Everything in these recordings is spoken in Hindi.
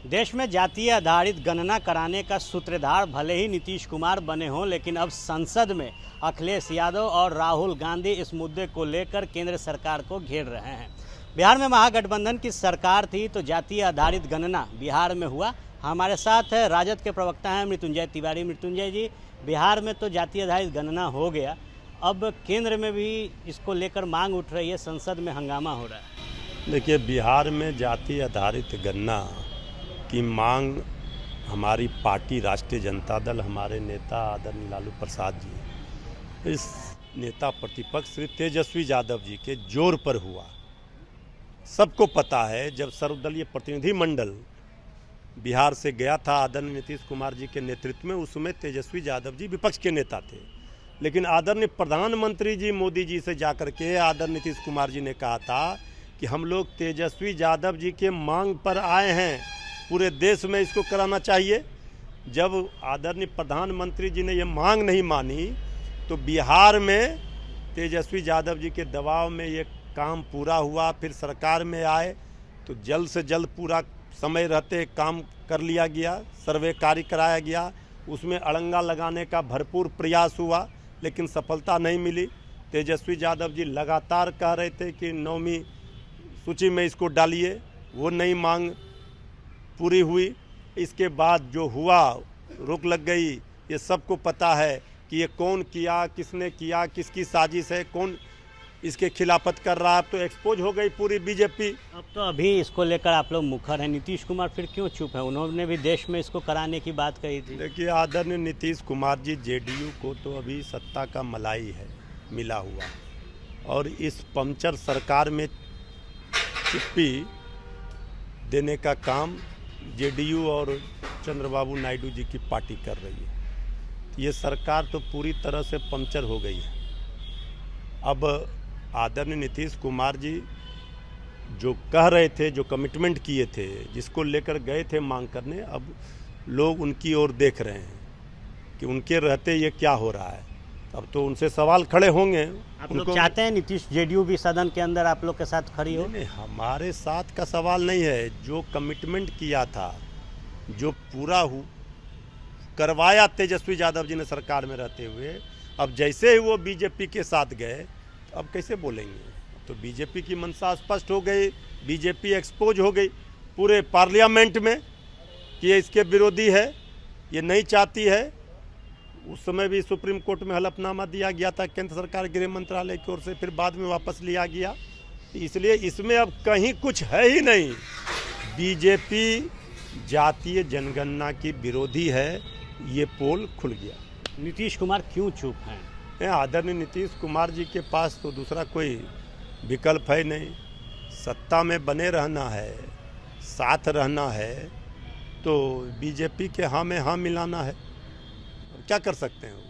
देश में जातीय आधारित गणना कराने का सूत्रधार भले ही नीतीश कुमार बने हों, लेकिन अब संसद में अखिलेश यादव और राहुल गांधी इस मुद्दे को लेकर केंद्र सरकार को घेर रहे हैं। बिहार में महागठबंधन की सरकार थी तो जातीय आधारित गणना बिहार में हुआ। हमारे साथ राजद के प्रवक्ता हैं मृत्युंजय तिवारी। मृत्युंजय जी, बिहार में तो जातीय आधारित गणना हो गया, अब केंद्र में भी इसको लेकर मांग उठ रही है, संसद में हंगामा हो रहा है। देखिए, बिहार में जाति आधारित गणना की मांग हमारी पार्टी राष्ट्रीय जनता दल, हमारे नेता आदरणीय लालू प्रसाद जी, इस नेता प्रतिपक्ष श्री तेजस्वी यादव जी के जोर पर हुआ। सबको पता है, जब सर्वदलीय प्रतिनिधिमंडल बिहार से गया था आदरणीय नीतीश कुमार जी के नेतृत्व में, उसमें तेजस्वी यादव जी विपक्ष के नेता थे, लेकिन आदरणीय प्रधानमंत्री जी मोदी जी से जाकर के आदरणीय नीतीश कुमार जी ने कहा था कि हम लोग तेजस्वी यादव जी के मांग पर आए हैं, पूरे देश में इसको कराना चाहिए। जब आदरणीय प्रधानमंत्री जी ने ये मांग नहीं मानी तो बिहार में तेजस्वी यादव जी के दबाव में ये काम पूरा हुआ। फिर सरकार में आए तो जल्द से जल्द पूरा समय रहते काम कर लिया गया, सर्वे कार्य कराया गया, उसमें अड़ंगा लगाने का भरपूर प्रयास हुआ, लेकिन सफलता नहीं मिली। तेजस्वी यादव जी लगातार कह रहे थे कि 9वीं सूची में इसको डालिए, वो नई मांग पूरी हुई। इसके बाद जो हुआ, रोक लग गई। ये सबको पता है कि ये कौन किया, किसने किया, किसकी साजिश है, कौन इसके खिलाफत कर रहा है। अब तो एक्सपोज हो गई पूरी बीजेपी। अब तो अभी इसको लेकर आप लोग मुखर हैं, नीतीश कुमार फिर क्यों चुप है? उन्होंने भी देश में इसको कराने की बात कही थी। देखिए, आदरणीय नीतीश कुमार जी, जेडीयू को तो अभी सत्ता का मलाई है मिला हुआ, और इस पंचर सरकार में चिप्पी देने का काम जेडीयू और चंद्रबाबू नायडू जी की पार्टी कर रही है। ये सरकार तो पूरी तरह से पंचर हो गई है। अब आदरणीय नीतीश कुमार जी जो कह रहे थे, जो कमिटमेंट किए थे, जिसको लेकर गए थे मांग करने, अब लोग उनकी ओर देख रहे हैं कि उनके रहते ये क्या हो रहा है। अब तो उनसे सवाल खड़े होंगे। आप लोग चाहते हैं नीतीश जेडीयू भी सदन के अंदर आप लोग के साथ खड़ी हो? नहीं, हमारे साथ का सवाल नहीं है। जो कमिटमेंट किया था, जो पूरा करवाया तेजस्वी यादव जी ने सरकार में रहते हुए, अब जैसे ही वो बीजेपी के साथ गए, अब कैसे बोलेंगे? तो बीजेपी की मंशा स्पष्ट हो गई, बीजेपी एक्सपोज हो गई पूरे पार्लियामेंट में कि ये इसके विरोधी है, ये नहीं चाहती है। उस समय भी सुप्रीम कोर्ट में हलफनामा दिया गया था केंद्र सरकार गृह मंत्रालय की ओर से, फिर बाद में वापस लिया गया। इसलिए इसमें अब कहीं कुछ है ही नहीं। बीजेपी जातीय जनगणना की विरोधी है, ये पोल खुल गया। नीतीश कुमार क्यों चुप हैं? आदरणीय नीतीश कुमार जी के पास तो दूसरा कोई विकल्प है नहीं। सत्ता में बने रहना है, साथ रहना है, तो बीजेपी के हाँ में हाँ मिलाना है। क्या कर सकते हैं?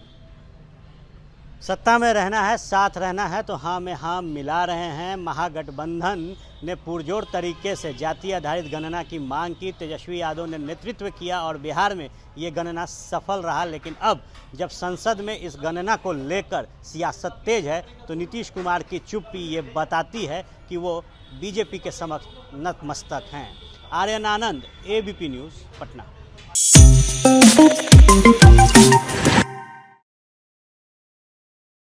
सत्ता में रहना है, साथ रहना है, तो हाँ में हाँ मिला रहे हैं। महागठबंधन ने पुरजोर तरीके से जातीय आधारित गणना की मांग की, तेजस्वी यादव ने नेतृत्व किया और बिहार में ये गणना सफल रहा। लेकिन अब जब संसद में इस गणना को लेकर सियासत तेज है तो नीतीश कुमार की चुप्पी ये बताती है कि वो बीजेपी के समक्ष नतमस्तक हैं। आर्यन आनंद, एबीपी न्यूज़, पटना।